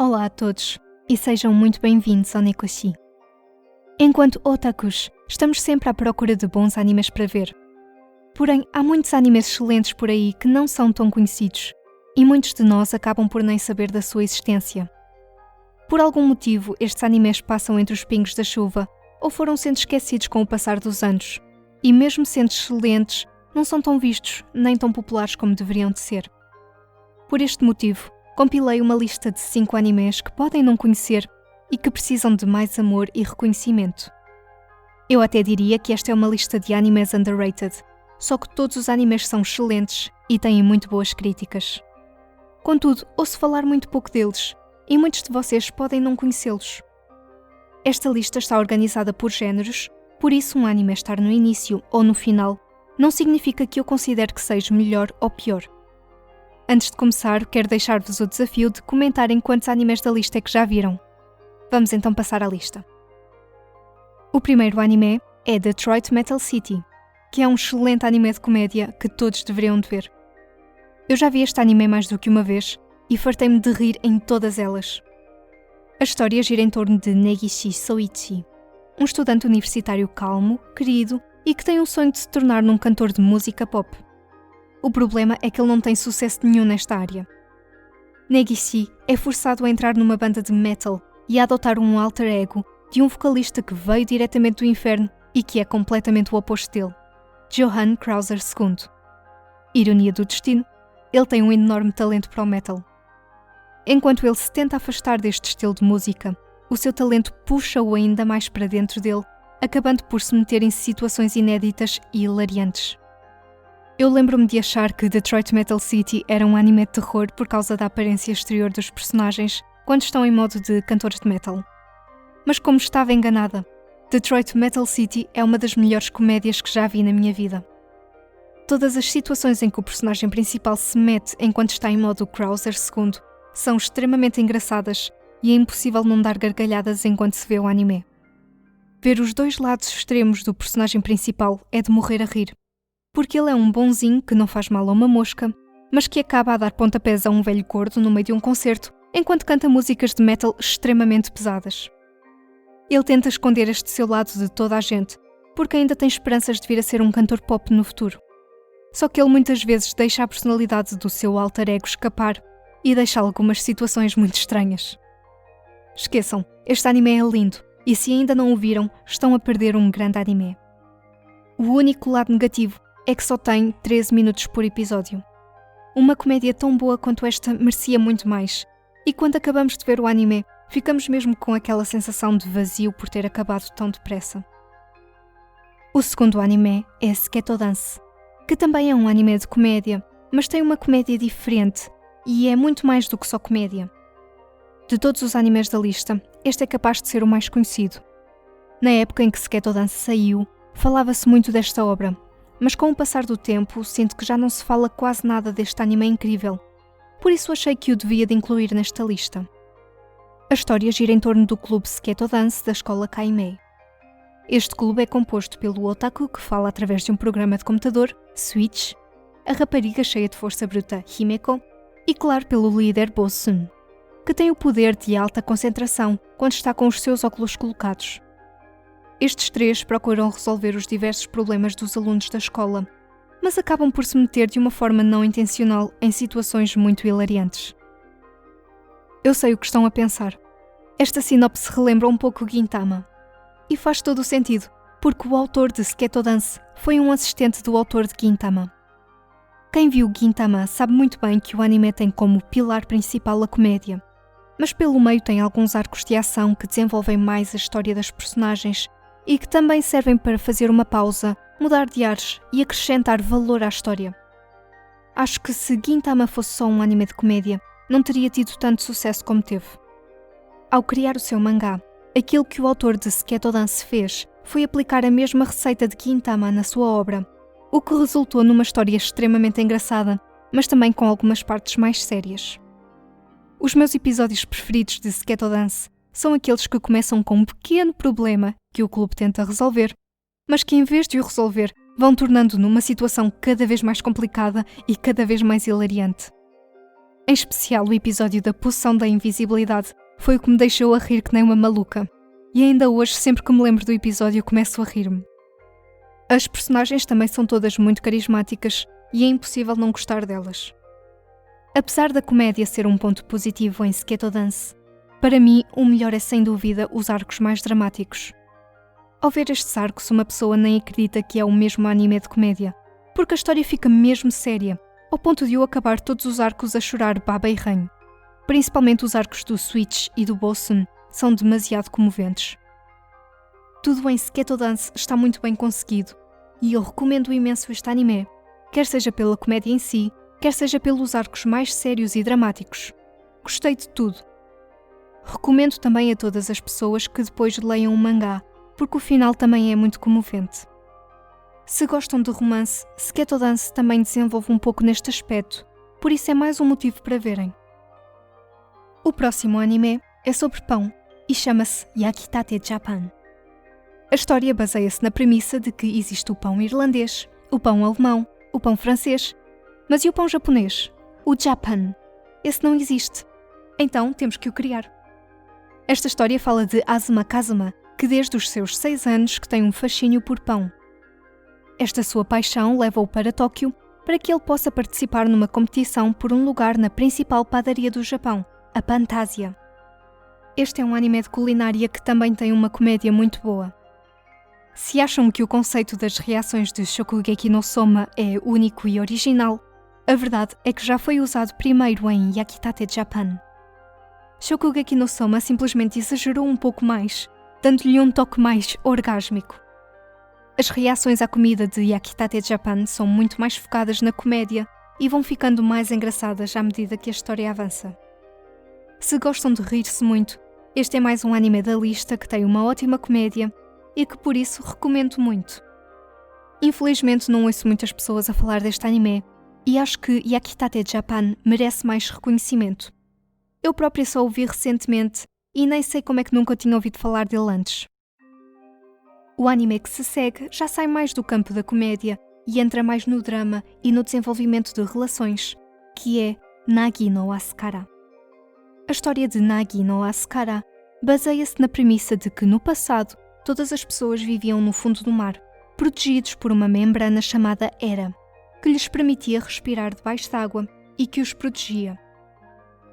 Olá a todos e sejam muito bem-vindos ao Nekoshi. Enquanto otakus, estamos sempre à procura de bons animes para ver. Porém, há muitos animes excelentes por aí que não são tão conhecidos e muitos de nós acabam por nem saber da sua existência. Por algum motivo, estes animes passam entre os pingos da chuva ou foram sendo esquecidos com o passar dos anos e mesmo sendo excelentes, não são tão vistos nem tão populares como deveriam de ser. Por este motivo, compilei uma lista de 5 animes que podem não conhecer e que precisam de mais amor e reconhecimento. Eu até diria que esta é uma lista de animes underrated, só que todos os animes são excelentes e têm muito boas críticas. Contudo, ouço falar muito pouco deles e muitos de vocês podem não conhecê-los. Esta lista está organizada por géneros, por isso um anime estar no início ou no final não significa que eu considere que seja melhor ou pior. Antes de começar, quero deixar-vos o desafio de comentarem quantos animes da lista é que já viram. Vamos então passar à lista. O primeiro anime é Detroit Metal City, que é um excelente anime de comédia que todos deveriam de ver. Eu já vi este anime mais do que uma vez e fartei-me de rir em todas elas. A história gira em torno de Negishi Soichi, um estudante universitário calmo, querido e que tem o sonho de se tornar num cantor de música pop. O problema é que ele não tem sucesso nenhum nesta área. Negishi é forçado a entrar numa banda de metal e a adotar um alter ego de um vocalista que veio diretamente do inferno e que é completamente o oposto dele, Johann Krauser II. Ironia do destino, ele tem um enorme talento para o metal. Enquanto ele se tenta afastar deste estilo de música, o seu talento puxa-o ainda mais para dentro dele, acabando por se meter em situações inéditas e hilariantes. Eu lembro-me de achar que Detroit Metal City era um anime de terror por causa da aparência exterior dos personagens quando estão em modo de cantores de metal. Mas como estava enganada, Detroit Metal City é uma das melhores comédias que já vi na minha vida. Todas as situações em que o personagem principal se mete enquanto está em modo Krauser II são extremamente engraçadas e é impossível não dar gargalhadas enquanto se vê o anime. Ver os dois lados extremos do personagem principal é de morrer a rir. Porque ele é um bonzinho que não faz mal a uma mosca, mas que acaba a dar pontapés a um velho gordo no meio de um concerto, enquanto canta músicas de metal extremamente pesadas. Ele tenta esconder este seu lado de toda a gente, porque ainda tem esperanças de vir a ser um cantor pop no futuro. Só que ele muitas vezes deixa a personalidade do seu alter ego escapar e deixa algumas situações muito estranhas. Esqueçam, este anime é lindo, e se ainda não o viram, estão a perder um grande anime. O único lado negativo é que só tem 13 minutos por episódio. Uma comédia tão boa quanto esta merecia muito mais, e quando acabamos de ver o anime, ficamos mesmo com aquela sensação de vazio por ter acabado tão depressa. O segundo anime é Sketo Dance, que também é um anime de comédia, mas tem uma comédia diferente, e é muito mais do que só comédia. De todos os animes da lista, este é capaz de ser o mais conhecido. Na época em que Sketo Dance saiu, falava-se muito desta obra, mas com o passar do tempo, sinto que já não se fala quase nada deste anime incrível. Por isso achei que o devia de incluir nesta lista. A história gira em torno do clube Sketo Dance da escola Kaimei. Este clube é composto pelo otaku que fala através de um programa de computador, Switch, a rapariga cheia de força bruta, Himeko, e claro pelo líder Bosun, que tem o poder de alta concentração quando está com os seus óculos colocados. Estes três procuram resolver os diversos problemas dos alunos da escola, mas acabam por se meter de uma forma não intencional em situações muito hilariantes. Eu sei o que estão a pensar. Esta sinopse relembra um pouco Gintama. E faz todo o sentido, porque o autor de Sketo Dance foi um assistente do autor de Gintama. Quem viu Gintama sabe muito bem que o anime tem como pilar principal a comédia, mas pelo meio tem alguns arcos de ação que desenvolvem mais a história das personagens e que também servem para fazer uma pausa, mudar de ares e acrescentar valor à história. Acho que se Gintama fosse só um anime de comédia, não teria tido tanto sucesso como teve. Ao criar o seu mangá, aquilo que o autor de Sketo Dance fez foi aplicar a mesma receita de Gintama na sua obra, o que resultou numa história extremamente engraçada, mas também com algumas partes mais sérias. Os meus episódios preferidos de Sketo Dance são aqueles que começam com um pequeno problema que o clube tenta resolver, mas que em vez de o resolver, vão tornando numa situação cada vez mais complicada e cada vez mais hilariante. Em especial o episódio da poção da invisibilidade foi o que me deixou a rir que nem uma maluca. E ainda hoje, sempre que me lembro do episódio, começo a rir-me. As personagens também são todas muito carismáticas e é impossível não gostar delas. Apesar da comédia ser um ponto positivo em Sketo Dance, para mim o melhor é sem dúvida os arcos mais dramáticos. Ao ver estes arcos, uma pessoa nem acredita que é o mesmo anime de comédia, porque a história fica mesmo séria, ao ponto de eu acabar todos os arcos a chorar baba e ranho. Principalmente os arcos do Switch e do Bosun são demasiado comoventes. Tudo em Sketo Dance está muito bem conseguido e eu recomendo imenso este anime, quer seja pela comédia em si, quer seja pelos arcos mais sérios e dramáticos. Gostei de tudo. Recomendo também a todas as pessoas que depois leiam o mangá, porque o final também é muito comovente. Se gostam de romance, Sketo Dance também desenvolve um pouco neste aspecto, por isso é mais um motivo para verem. O próximo anime é sobre pão e chama-se Yakitate Japan. A história baseia-se na premissa de que existe o pão irlandês, o pão alemão, o pão francês, mas e o pão japonês? O Japan? Esse não existe. Então temos que o criar. Esta história fala de Azuma Kazuma, que desde os seus 6 anos que tem um fascínio por pão. Esta sua paixão leva-o para Tóquio para que ele possa participar numa competição por um lugar na principal padaria do Japão, a Pantasia. Este é um anime de culinária que também tem uma comédia muito boa. Se acham que o conceito das reações de Shokugeki no Soma é único e original, a verdade é que já foi usado primeiro em Yakitate Japan. Shokugeki no Soma simplesmente exagerou um pouco mais, dando-lhe um toque mais orgásmico. As reações à comida de Yakitate Japan são muito mais focadas na comédia e vão ficando mais engraçadas à medida que a história avança. Se gostam de rir-se muito, este é mais um anime da lista que tem uma ótima comédia e que por isso recomendo muito. Infelizmente não ouço muitas pessoas a falar deste anime e acho que Yakitate Japan merece mais reconhecimento. Eu própria só o vi recentemente e nem sei como é que nunca tinha ouvido falar dele antes. O anime que se segue já sai mais do campo da comédia e entra mais no drama e no desenvolvimento de relações, que é Nagi no Asukara. A história de Nagi no Asukara baseia-se na premissa de que no passado todas as pessoas viviam no fundo do mar, protegidos por uma membrana chamada Era, que lhes permitia respirar debaixo d'água e que os protegia.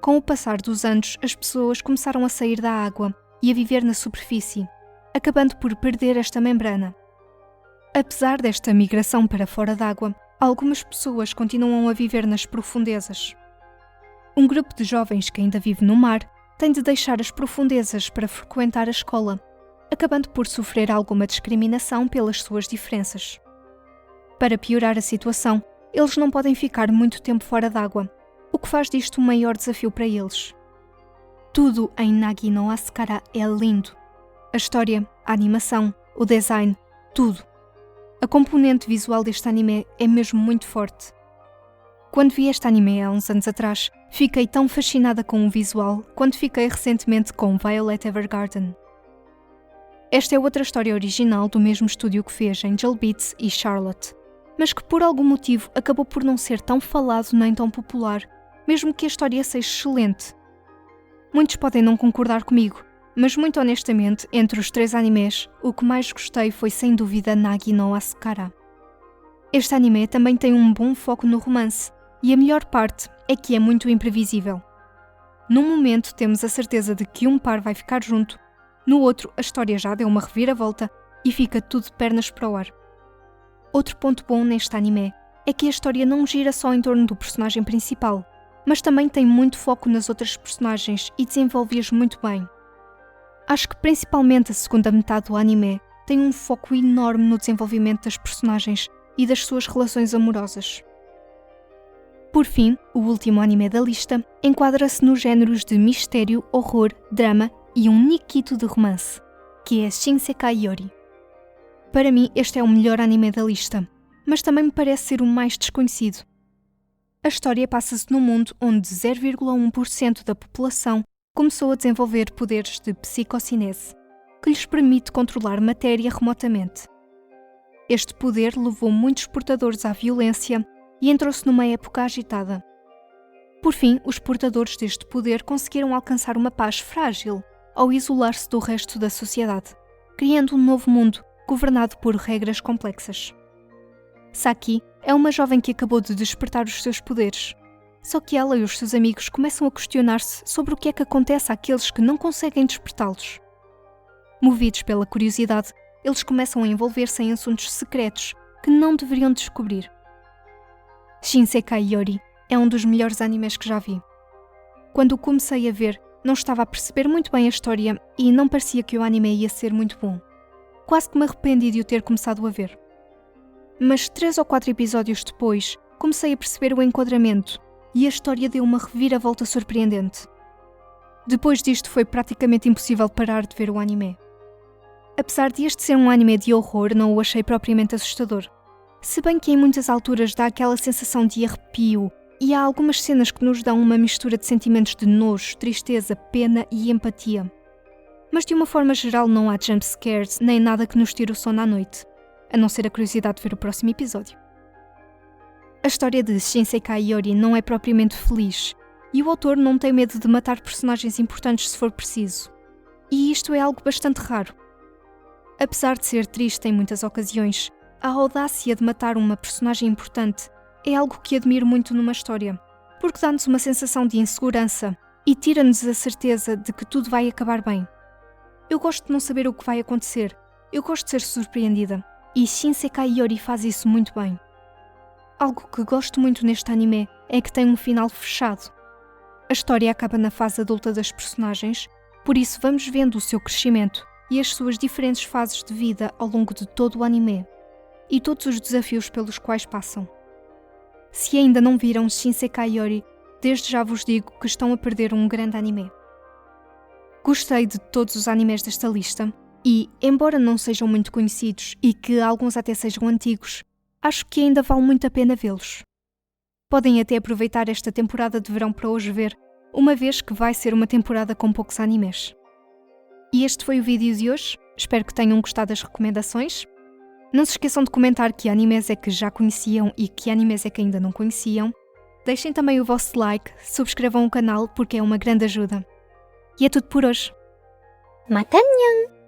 Com o passar dos anos, as pessoas começaram a sair da água e a viver na superfície, acabando por perder esta membrana. Apesar desta migração para fora d'água, algumas pessoas continuam a viver nas profundezas. Um grupo de jovens que ainda vive no mar tem de deixar as profundezas para frequentar a escola, acabando por sofrer alguma discriminação pelas suas diferenças. Para piorar a situação, eles não podem ficar muito tempo fora d'água, o que faz disto um maior desafio para eles. Tudo em Nagi no Asukara é lindo. A história, a animação, o design, tudo. A componente visual deste anime é mesmo muito forte. Quando vi este anime há uns anos atrás, fiquei tão fascinada com o visual quanto fiquei recentemente com Violet Evergarden. Esta é outra história original do mesmo estúdio que fez Angel Beats e Charlotte, mas que por algum motivo acabou por não ser tão falado nem tão popular, mesmo que a história seja excelente. Muitos podem não concordar comigo, mas muito honestamente, entre os 3 animes, o que mais gostei foi sem dúvida Nagi no Asukara. Este anime também tem um bom foco no romance, e a melhor parte é que é muito imprevisível. Num momento temos a certeza de que um par vai ficar junto, no outro a história já deu uma reviravolta e fica tudo de pernas para o ar. Outro ponto bom neste anime é que a história não gira só em torno do personagem principal, mas também tem muito foco nas outras personagens e desenvolve-as muito bem. Acho que principalmente a segunda metade do anime tem um foco enorme no desenvolvimento das personagens e das suas relações amorosas. Por fim, o último anime da lista enquadra-se nos géneros de mistério, horror, drama e um nikito de romance, que é Shinsekai Yori. Para mim, este é o melhor anime da lista, mas também me parece ser o mais desconhecido. A história passa-se num mundo onde 0,1% da população começou a desenvolver poderes de psicocinese, que lhes permite controlar matéria remotamente. Este poder levou muitos portadores à violência e entrou-se numa época agitada. Por fim, os portadores deste poder conseguiram alcançar uma paz frágil ao isolar-se do resto da sociedade, criando um novo mundo governado por regras complexas. Saki é uma jovem que acabou de despertar os seus poderes. Só que ela e os seus amigos começam a questionar-se sobre o que é que acontece àqueles que não conseguem despertá-los. Movidos pela curiosidade, eles começam a envolver-se em assuntos secretos que não deveriam descobrir. Shinsekai Yori é um dos melhores animes que já vi. Quando o comecei a ver, não estava a perceber muito bem a história e não parecia que o anime ia ser muito bom. Quase que me arrependi de o ter começado a ver. Mas 3 ou 4 episódios depois, comecei a perceber o enquadramento e a história deu uma reviravolta surpreendente. Depois disto foi praticamente impossível parar de ver o anime. Apesar de este ser um anime de horror, não o achei propriamente assustador. Se bem que em muitas alturas dá aquela sensação de arrepio e há algumas cenas que nos dão uma mistura de sentimentos de nojo, tristeza, pena e empatia. Mas de uma forma geral não há jump scares nem nada que nos tire o sono à noite, a não ser a curiosidade de ver o próximo episódio. A história de Shinsekai Yori não é propriamente feliz e o autor não tem medo de matar personagens importantes se for preciso. E isto é algo bastante raro. Apesar de ser triste em muitas ocasiões, a audácia de matar uma personagem importante é algo que admiro muito numa história, porque dá-nos uma sensação de insegurança e tira-nos a certeza de que tudo vai acabar bem. Eu gosto de não saber o que vai acontecer, eu gosto de ser surpreendida, e Shinsekai Yori faz isso muito bem. Algo que gosto muito neste anime é que tem um final fechado. A história acaba na fase adulta das personagens, por isso vamos vendo o seu crescimento e as suas diferentes fases de vida ao longo de todo o anime, e todos os desafios pelos quais passam. Se ainda não viram Shinsekai Yori, desde já vos digo que estão a perder um grande anime. Gostei de todos os animes desta lista, e, embora não sejam muito conhecidos e que alguns até sejam antigos, acho que ainda vale muito a pena vê-los. Podem até aproveitar esta temporada de verão para os ver, uma vez que vai ser uma temporada com poucos animes. E este foi o vídeo de hoje, espero que tenham gostado das recomendações. Não se esqueçam de comentar que animes é que já conheciam e que animes é que ainda não conheciam. Deixem também o vosso like, subscrevam o canal porque é uma grande ajuda. E é tudo por hoje. Mata annyeong!